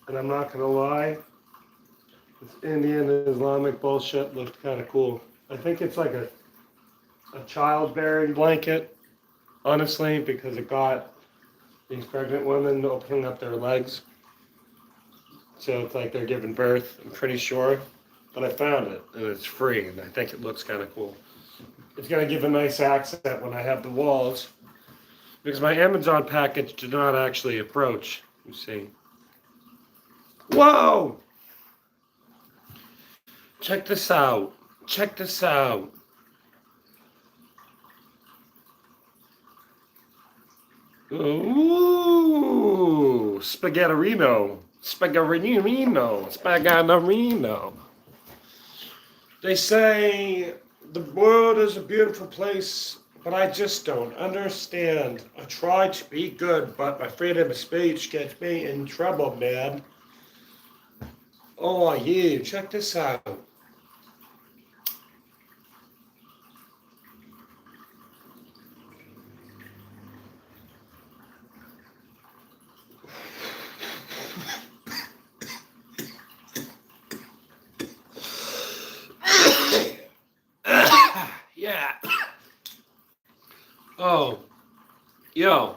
And I'm not gonna lie, this Indian Islamic bullshit looked kind of cool. I think it's like a childbearing blanket, honestly, because it got these pregnant women opening up their legs. So it's like they're giving birth, I'm pretty sure. But I found it, and it's free, and I think it looks kind of cool. It's going to give a nice accent when I have the walls, because my Amazon package did not actually approach, you see. Whoa! Check this out. Check this out. Ooh, spaghetterino. Spaghetterino. Spaghetterino. They say the world is a beautiful place, but I just don't understand. I try to be good, but my freedom of speech gets me in trouble, man. Oh, yeah, check this out. Yeah. Oh, yo.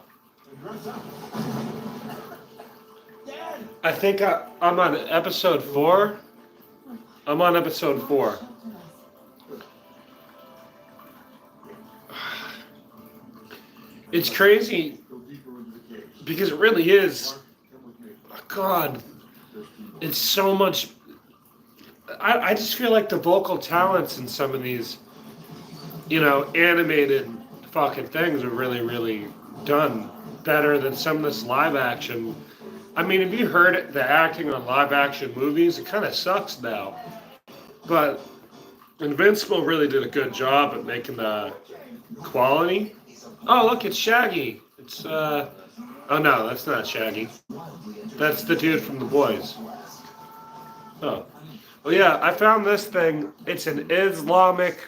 I think I'm on episode 4. I'm on episode 4. It's crazy because it really is. God, it's so much. I just feel like the vocal talents in some of these, animated fucking things are really, really done better than some of this live action. I mean, have you heard the acting on live action movies? It kind of sucks now. But Invincible really did a good job at making the quality. Oh, look, it's Shaggy. Oh no, that's not Shaggy. That's the dude from The Boys. Oh. Well, yeah, I found this thing. It's an Islamic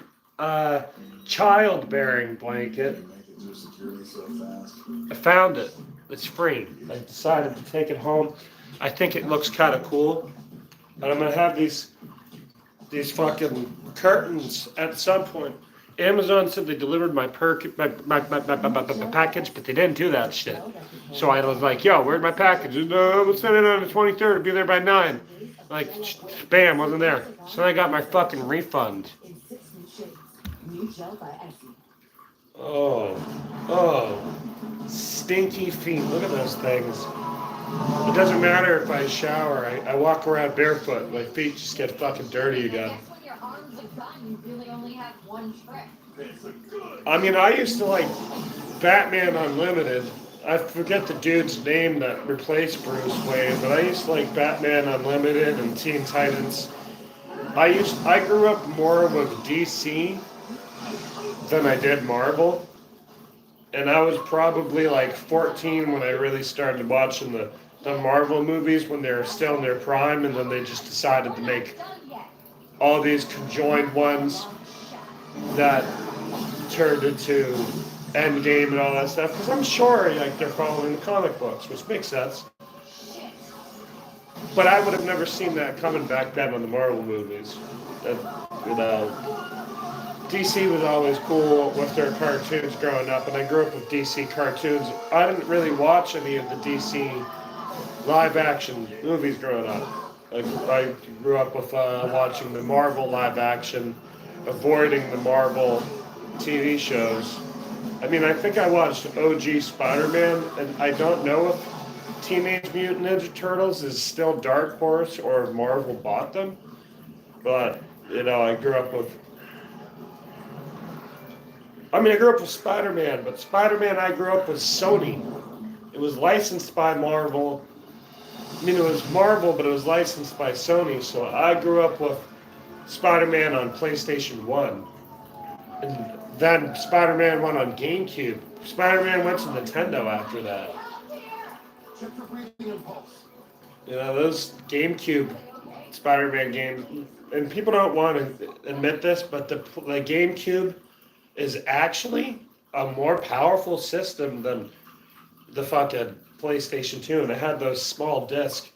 childbearing blanket. I found it. It's free. I decided to take it home. I think it looks kind of cool. And I'm gonna have these fucking curtains at some point. Amazon said they delivered my package, but they didn't do that shit. So I was like, yo, where'd my package? We'll send it on the 23rd. It'll be there by 9. Like, bam, wasn't there. So then I got my fucking refund. Oh, stinky feet. Look at those things. It doesn't matter if I shower. I walk around barefoot. My feet just get fucking dirty again. I mean, I used to like Batman Unlimited. I forget the dude's name that replaced Bruce Wayne, but I used to like Batman Unlimited and Teen Titans. I grew up more with DC than I did Marvel. And I was probably like 14 when I really started watching the Marvel movies when they were still in their prime, and then they just decided to make all these conjoined ones that turned into Endgame and all that stuff. Because I'm sure like they're following the comic books, which makes sense. But I would have never seen that coming back then on the Marvel movies. DC was always cool with their cartoons growing up, and I grew up with DC cartoons. I didn't really watch any of the DC live-action movies growing up. Like, I grew up with watching the Marvel live-action, avoiding the Marvel TV shows. I mean, I think I watched OG Spider-Man, and I don't know if Teenage Mutant Ninja Turtles is still Dark Horse or if Marvel bought them. But, I grew up with... I grew up with Spider-Man, but Spider-Man I grew up with Sony. It was licensed by Marvel. It was Marvel, but it was licensed by Sony, so I grew up with Spider-Man on PlayStation 1. And then Spider-Man went on GameCube. Spider-Man went to Nintendo after that. Those GameCube Spider-Man games, and people don't want to admit this, but the GameCube is actually a more powerful system than the fucking PlayStation 2, and it had those small discs.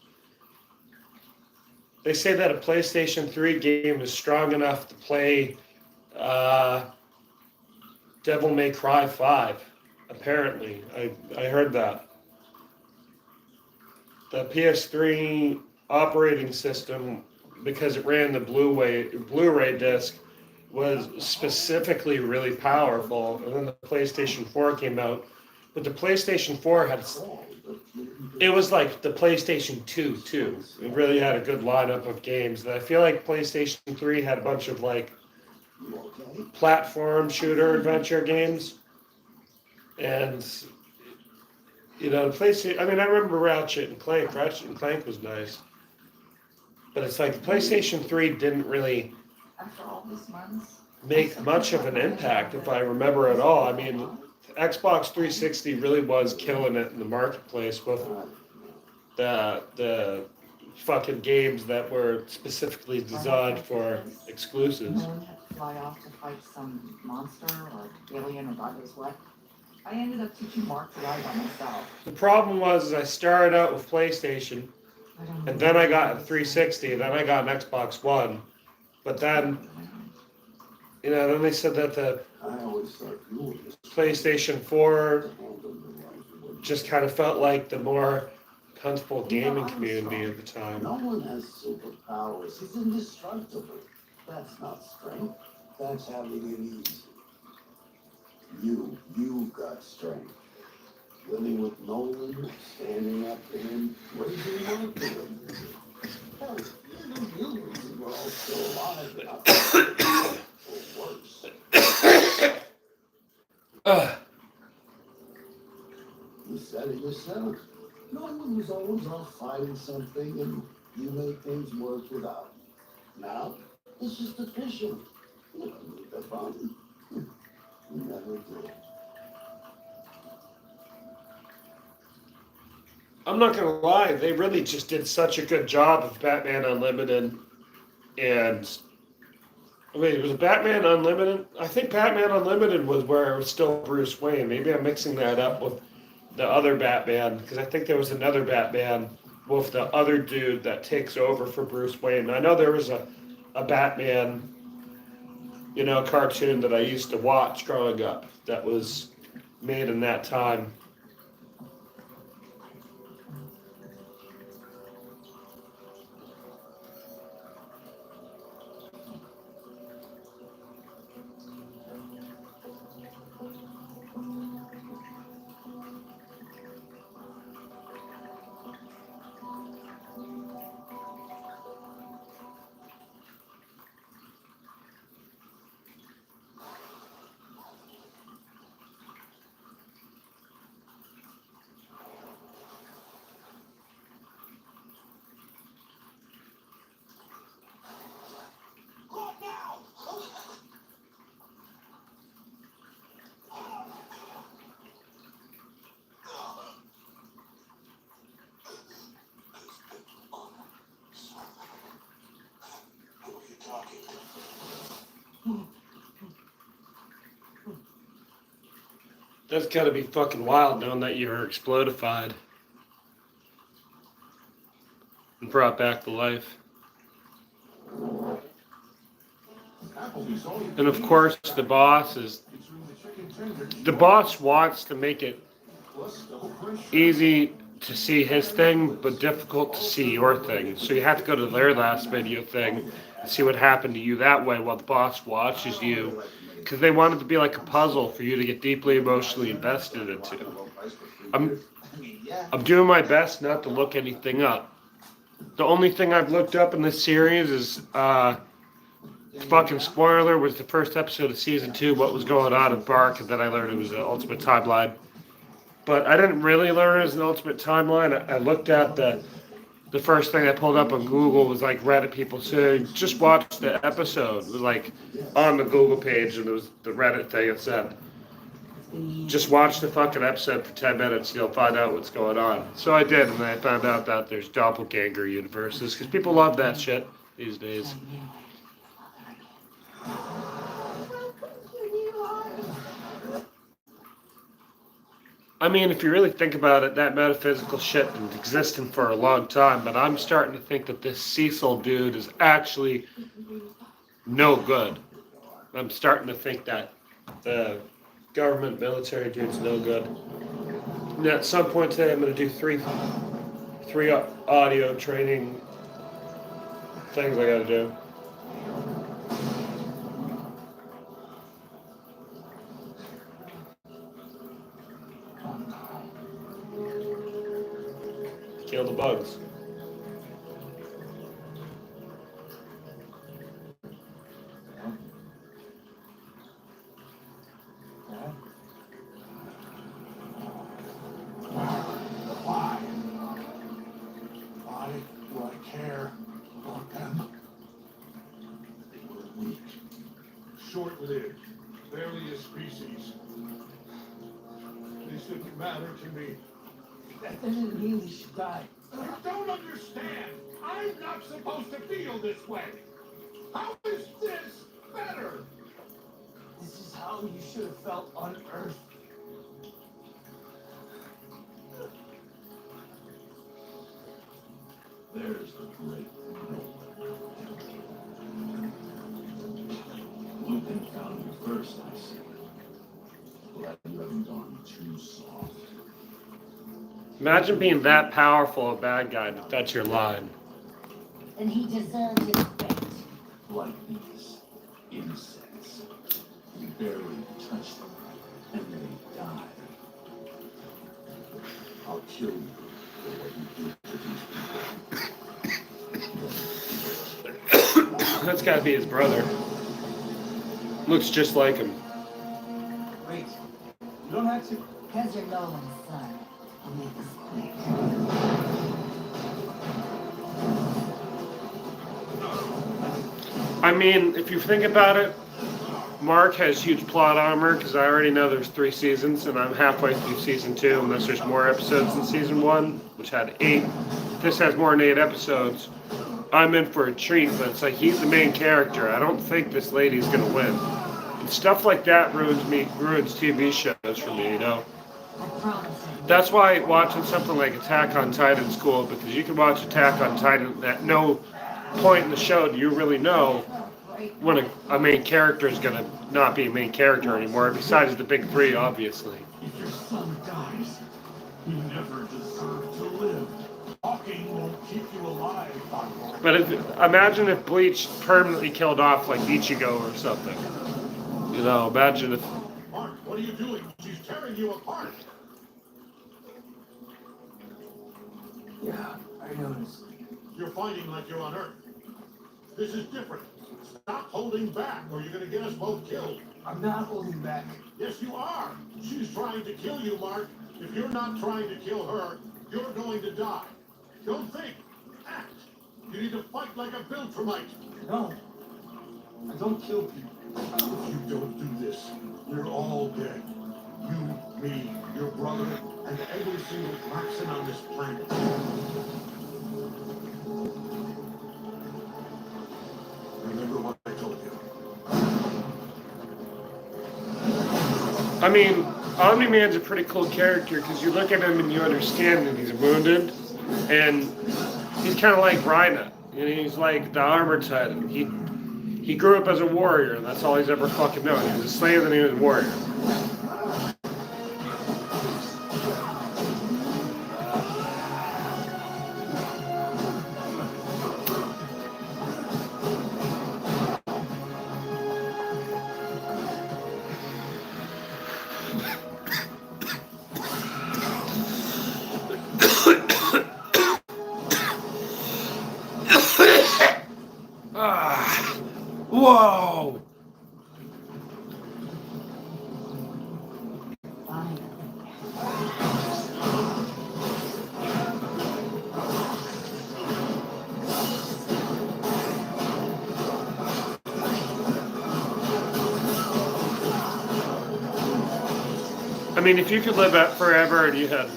they say that a PlayStation 3 game is strong enough to play uh, Devil May Cry 5. Apparently, I heard that. The PS3 operating system, because it ran the Blu-ray disc, was specifically really powerful. And then the PlayStation 4 came out. But the PlayStation 4 had, it was like the PlayStation 2 too. It really had a good lineup of games. And I feel like PlayStation 3 had a bunch of like platform shooter adventure games. And the PlayStation, I mean, I remember Ratchet and Clank. Ratchet and Clank was nice. But it's like the PlayStation 3 didn't really make much of an impact, if I remember at all. I mean, Xbox 360 really was killing it in the marketplace with the fucking games that were specifically designed for exclusives. Fly off to fight some monster or alien or God knows what. I ended up teaching Mark to ride by myself. The problem was I started out with PlayStation, and then I got a 360, and then I got an Xbox One. But then, then they said that the PlayStation 4 just kind of felt like the more comfortable gaming community at the time. No one has superpowers. He's indestructible. That's not strength. That's having it easy. You've got strength. Living with Nolan, standing up to him, raising up to him. Hell, even humans who are all still alive enough or worse. You said it yourself. Nolan was always off fighting something, and you made things work without him. Now, it's just efficient. You don't need the fun. You never did. I'm not gonna lie, they really just did such a good job of Batman Unlimited, and wait, was it Batman Unlimited? I think Batman Unlimited was where it was still Bruce Wayne. Maybe I'm mixing that up with the other Batman, because I think there was another Batman with the other dude that takes over for Bruce Wayne. I know there was a Batman, cartoon that I used to watch growing up that was made in that time. That's gotta be fucking wild knowing that you're explodified and brought back to life. And of course, the boss wants to make it easy to see his thing, but difficult to see your thing. So you have to go to their last video thing and see what happened to you that way while the boss watches you. Because they want it to be like a puzzle for you to get deeply emotionally invested into. I'm doing my best not to look anything up. The only thing I've looked up in this series is fucking spoiler was the first episode of season 2, what was going on in Bark, and then I learned it was an Ultimate Timeline. But I didn't really learn it as an Ultimate Timeline. I looked at the first thing I pulled up on Google was like Reddit people saying, just watch the episode. It was like on the Google page, and it was the Reddit thing that said, just watch the fucking episode for 10 minutes, you'll find out what's going on. So I did, and I found out that there's doppelganger universes, because people love that shit these days. I mean, if you really think about it, that metaphysical shit been existing for a long time, but I'm starting to think that this Cecil dude is actually no good. I'm starting to think that the government military dude's no good. And at some point today, I'm going to do three audio training things I got to do. Kill the bugs. Why? Why do I care about them? They were weak, short-lived, barely a species. They shouldn't matter to me. That doesn't mean we should die. You don't understand. I'm not supposed to feel this way. How is this better? This is how you should have felt on Earth. There's the great thing. Lupin found you first, I see. Glad you haven't gone too soft. Imagine being that powerful a bad guy that that's your line. And he deserved his fate. Like these insects. You barely touch them, and they die. I'll kill you for what you did to these people. That's got to be his brother. Looks just like him. Wait, you don't have to. Because you're Nolan's son. I'll make this quick. I mean, if you think about it, Mark has huge plot armor because I already know there's 3 seasons, and I'm halfway through season 2, unless there's more episodes in season 1, which had 8. This has more than 8 episodes. I'm in for a treat, but it's like he's the main character. I don't think this lady's gonna win. And stuff like that ruins TV shows for me, you know. I promise you. That's why watching something like Attack on Titan is cool, because you can watch Attack on Titan at no point in the show do you really know when a main character is going to not be a main character anymore, besides the big 3, obviously. If your son dies, you never deserve to live. Talking won't keep you alive, Doctor. But imagine if Bleach permanently killed off like Ichigo or something. You know, imagine if... Mark, what are you doing? She's tearing you apart. Yeah, I noticed. You're fighting like you're on Earth. This is different. Stop holding back, or you're gonna get us both killed. I'm not holding back. Yes, you are. She's trying to kill you, Mark. If you're not trying to kill her, you're going to die. Don't think. Act. You need to fight like a Viltrumite. No, I don't kill people. If you don't do this, we're all dead. You, me, your brother, and every single person on this planet. Remember what I told you. I mean, Omni-Man's a pretty cool character because you look at him and you understand that he's wounded, and he's kind of like Rhina. You know, he's like the armor titan. He grew up as a warrior, and that's all he's ever fucking known. He was a slave and he was a warrior. Whoa! Fine. I mean, if you could live out forever and you had...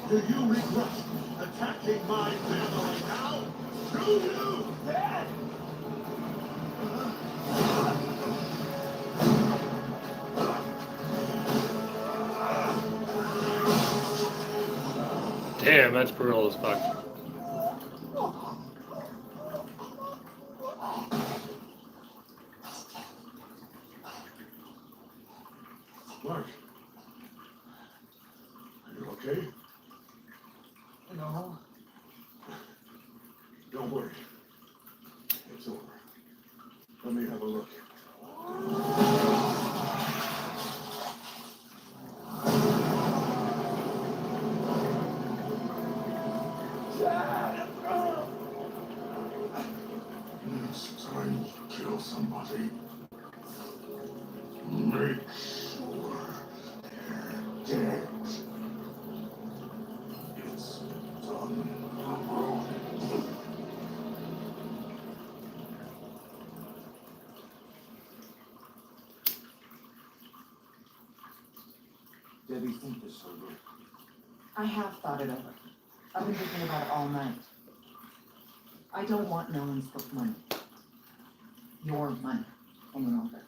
Do you regret attacking my family now? Do you, Dad? Damn, that's brutal as fuck. Mark, are you okay? No. Don't worry. It's over. Let me have a look. Next time you kill somebody, make sure they're dead. It's done. Debbie, think this over. I have thought it over. I've been thinking about it all night. I don't want Nolan's book money. Your money any longer.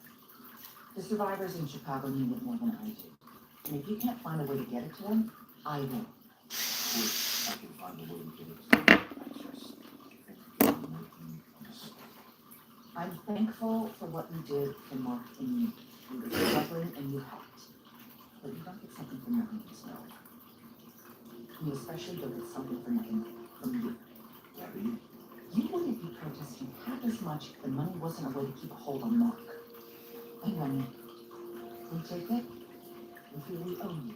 The survivors in Chicago need it more than I do. And if you can't find a way to get it to them, I will. Of course, I can find a way to get it to you. I just think you're making a mistake. I'm thankful for what you did for Mark and me. You were struggling and you helped. But you don't get something for nothing as well. You especially don't get something for nothing from you. Debbie, You wouldn't be protesting half as much if the money wasn't a way to keep a hold on Mark. And when we take it, we feel we owe you.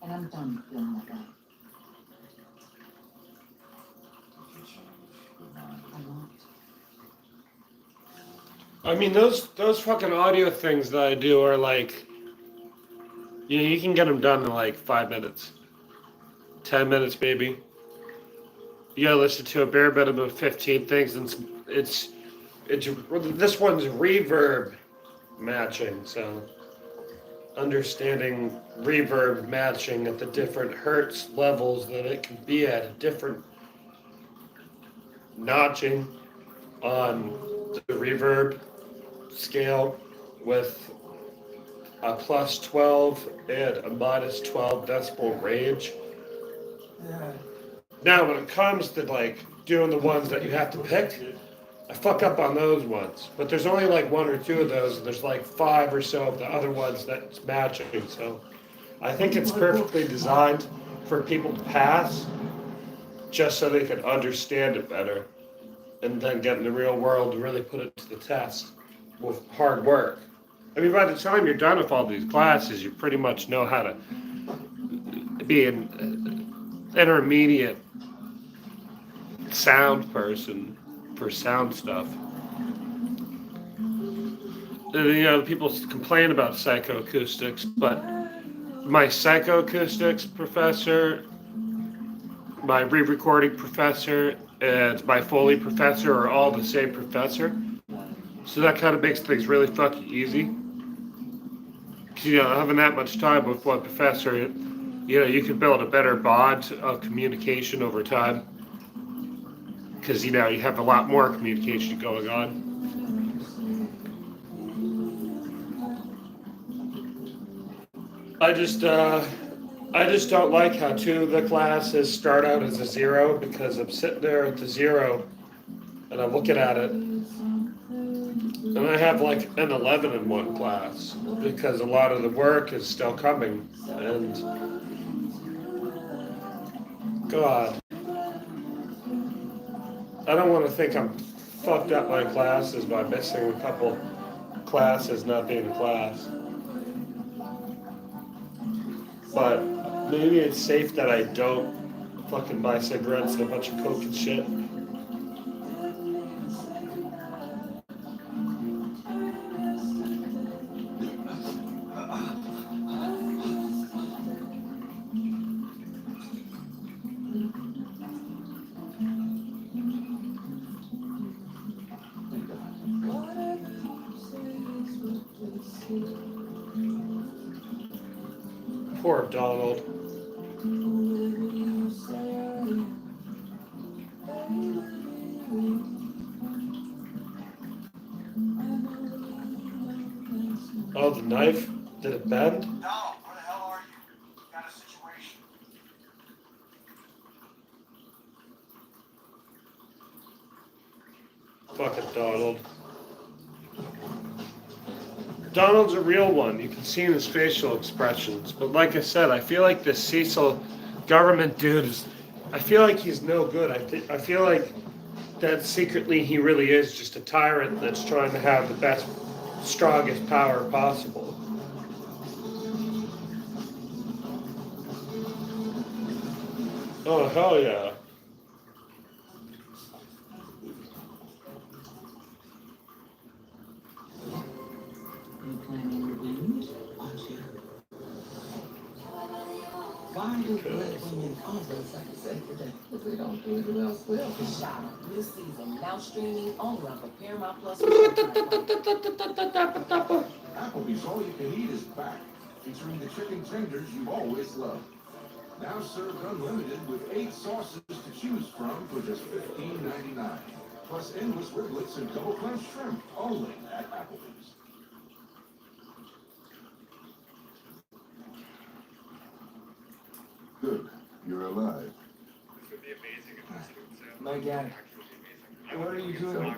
And I'm done feeling that way. if you change your mind, I won't. I mean, those fucking audio things that I do are like, you know, you can get them done in like 5 minutes, 10 minutes maybe. You gotta listen to a bare minimum of 15 things, and it's this one's reverb matching, so understanding reverb matching at the different hertz levels that it can be at, a different notching on the reverb scale with a plus 12 and a minus 12 decibel range. Now, when it comes to like doing the ones that you have to pick, I fuck up on those ones. But there's only like one or two of those, and there's like 5 or so of the other ones that's matching. So I think it's perfectly designed for people to pass, just so they can understand it better, and then get in the real world and really put it to the test with hard work. I mean, by the time you're done with all these classes, you pretty much know how to be an intermediate sound person for sound stuff. And, you know, people complain about psychoacoustics, but my psychoacoustics professor, my re-recording professor, and my Foley professor are all the same professor. So that kind of makes things really fucking easy. 'Cause, you know, having that much time with one professor, you know, you can build a better bond of communication over time. Because, you know, you have a lot more communication going on. I just, uh, I just don't like how 2 of the classes start out as a 0, because I'm sitting there at the 0 and I'm looking at it, and I have like an 11 in one class because a lot of the work is still coming. And God, I don't want to think I'm fucked up my classes by missing a couple classes not being in class. But maybe it's safe that I don't fucking buy cigarettes and a bunch of coke and shit. thank God. Poor Donald. Oh, the knife? Did it bend? Donald, where the hell are you? Got a situation. Fucking Donald. Donald's a real one. You can see in his facial expressions. But like I said, I feel like this Cecil government dude is. I feel like he's no good. I feel like that secretly he really is just a tyrant that's trying to have the best, strongest power possible. Oh, hell yeah. You planning revenge, aren't you? Why do black women always have to say today? If they don't do it, who else will? The Shop, this season, now streaming only on Paramount Plus. Applebee's All You Can Eat is back, featuring the chicken tenders you've always loved. Now served unlimited with 8 sauces to choose from for just $15.99. Plus endless riblets and double crunch shrimp, only at Applebee's. Good, you're alive. My dad. What are you doing?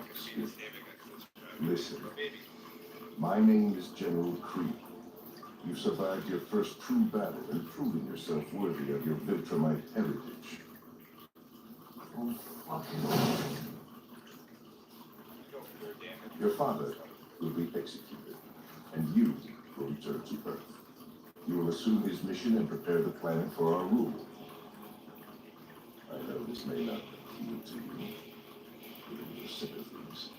Listen, my name is General Creed. You survived your first true battle and proven yourself worthy of your Viltrumite heritage. Oh, fucking. Your father will be executed, and you will return to Earth. You will assume his mission and prepare the planet for our rule. I know this may not appeal to you, given your sympathies.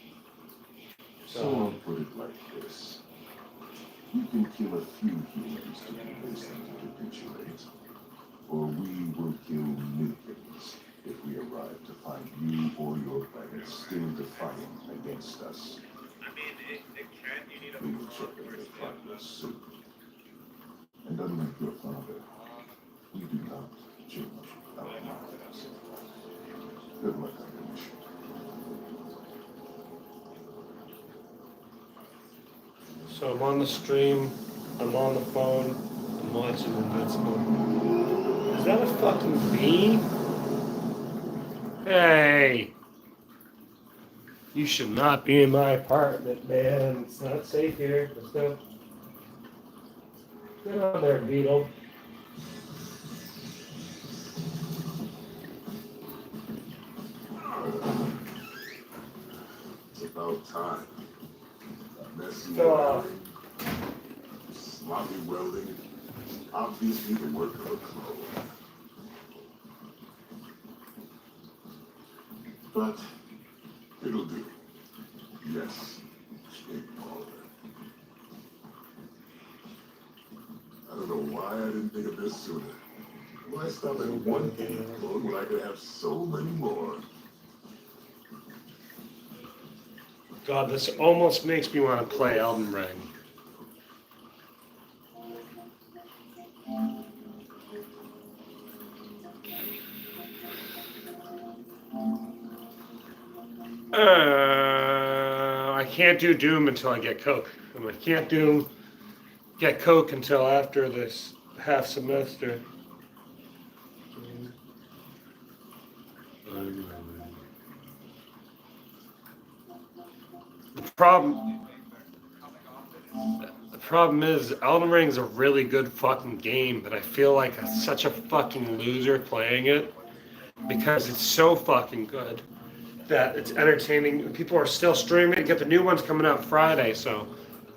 So I'll put it like this. You can kill a few humans to convince them to capitulate, or we will kill millions if we arrive to find you or your planet still defiant against us. I mean, it can, you need a We will check in your partner soon. And unlike your father, we do not change our minds. Good luck on your mission. So I'm on the stream, I'm on the phone, I'm watching Invincible. Is that a fucking bee? Hey! You should not be in my apartment, man. It's not safe here. Let's go. Get on there, Beetle. It's about time. Messy Stop. welding, sloppy welding, obviously the work of a clone. But it'll do. Yes, ignore her. I don't know why I didn't think of this sooner. Why stop at one game clone when I could have so many more? God, this almost makes me want to play Elden Ring. I can't do Doom until I get Coke. And I can't get Coke until after this half semester. The problem is Elden Ring's a really good fucking game, but I feel like I'm such a fucking loser playing it because it's so fucking good that it's entertaining. People are still streaming. Get the new ones coming out Friday, so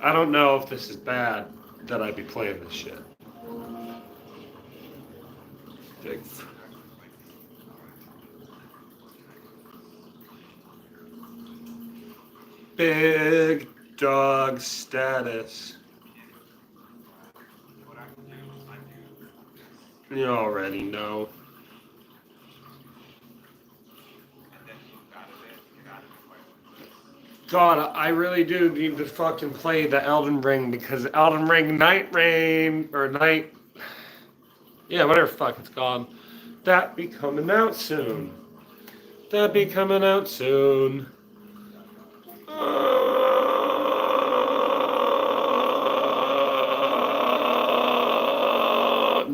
I don't know if this is bad that I'd be playing this shit. Big. Big dog status. You already know. God, I really do need to fucking play the Elden Ring because Elden Ring Night Rain or Night, yeah, whatever the fuck it's called, that be coming out soon. That be coming out soon.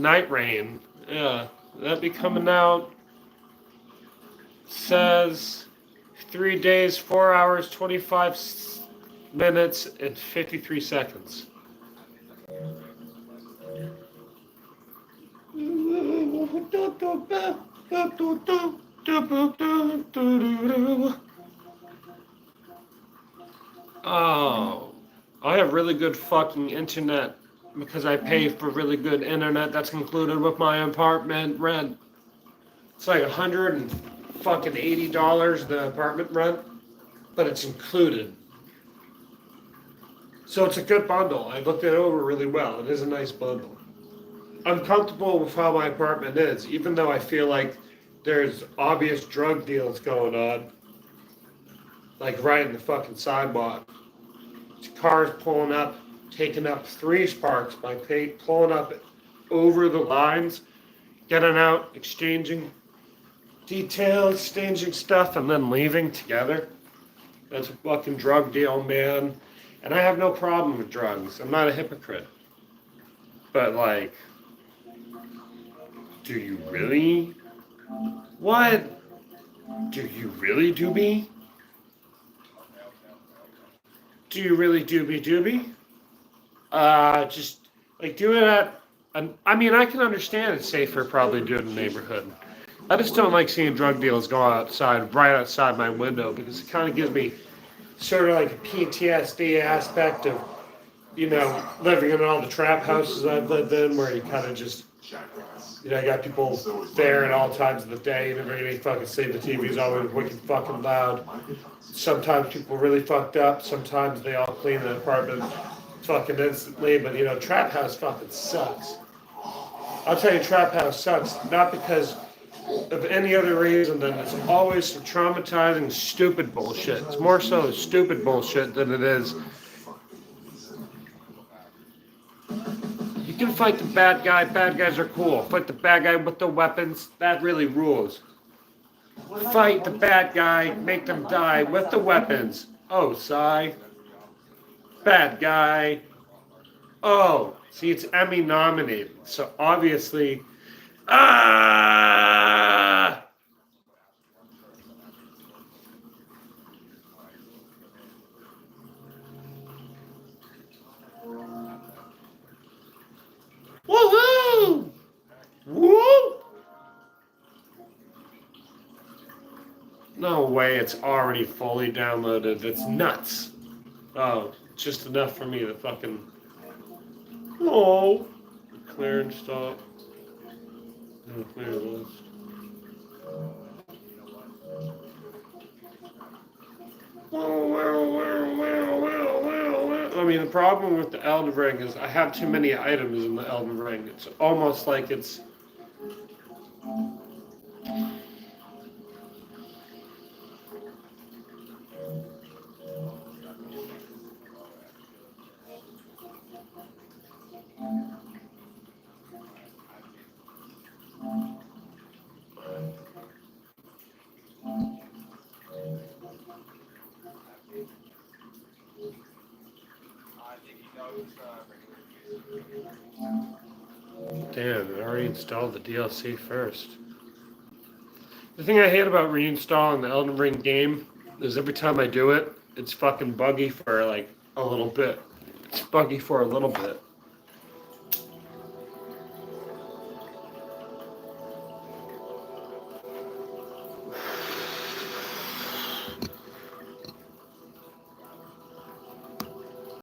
Night Rain. Yeah, that'd be coming out. Says 3 days, 4 hours, 25 minutes, and 53 seconds. Oh, I have really good fucking internet because I pay for really good internet that's included with my apartment rent. It's like $180 the apartment rent, but it's included. So it's a good bundle. I looked it over really well. It is a nice bundle. I'm comfortable with how my apartment is, even though I feel like there's obvious drug deals going on, like right in the fucking sidewalk. Cars pulling up, taking up 3 sparks by pulling up over the lines, getting out, exchanging details, exchanging stuff, and then leaving together. That's a fucking drug deal, man. And I have no problem with drugs. I'm not a hypocrite. But, like, do you really? What? Do you really, Doobie? Do you really doobie? Just, like, do it at, I mean, I can understand it's safer probably do it in the neighborhood. I just don't like seeing drug deals go outside, right outside my window, because it kind of gives me sort of like a PTSD aspect of, living in all the trap houses I've lived in, where you kind of just, you got people there at all times of the day, and everybody fucking sleep. The TV's always wicked fucking loud. Sometimes people really fucked up. Sometimes they all clean the apartment fucking instantly. But, trap house fucking sucks. I'll tell you, trap house sucks. Not because of any other reason than it's always some traumatizing, stupid bullshit. It's more so stupid bullshit than it is. You can fight the bad guy. Bad guys are cool. Fight the bad guy with the weapons. That really rules. Fight the bad guy. Make them die with the weapons. Oh, sigh. Bad guy. Oh, see, it's Emmy nominated. So obviously. Ah! Woohoo! Woo! No way, it's already fully downloaded. It's nuts. Oh, just enough for me to fucking. Oh. Clear and stop. And clear list. I mean, the problem with the Elden Ring is I have too many items in the Elden Ring. It's almost like it's. Damn, I already installed the DLC first. The thing I hate about reinstalling the Elden Ring game is every time I do it, it's fucking buggy for like a little bit. It's buggy for a little bit.